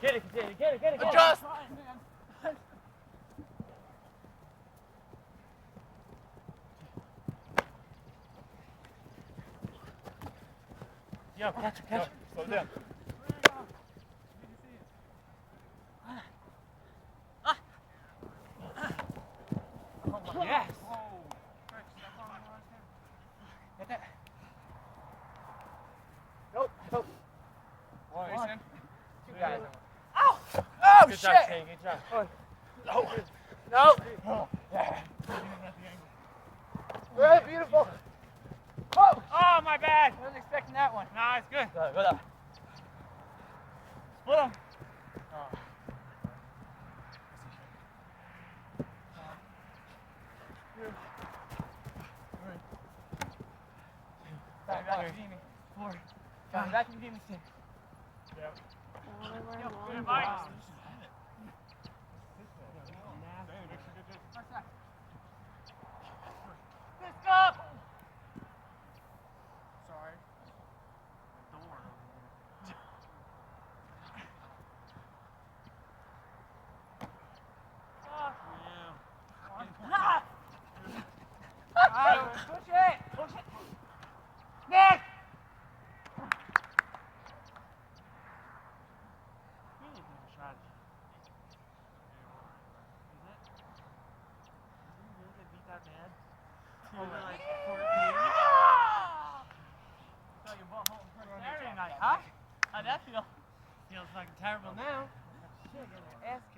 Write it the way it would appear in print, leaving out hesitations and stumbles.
Get it, continue. Get it. Adjust. Yo, catch it. Slow down. Yes. Get that. Nope. Jason. Two guys. Oh, Good shit. job, Shane. Good job. No. No. Yeah. Very beautiful. Oh. Oh, my bad. I wasn't expecting that one. Nah, it's good. Go up. Split them. Back to Jimmy. 4. Back to Jimmy. 6. Yep. Good, Mike. Let's go. Sorry. Push it. Nick. Saturday night, huh? How'd that feel? Feels fucking terrible now. Shit, get your ass kicked.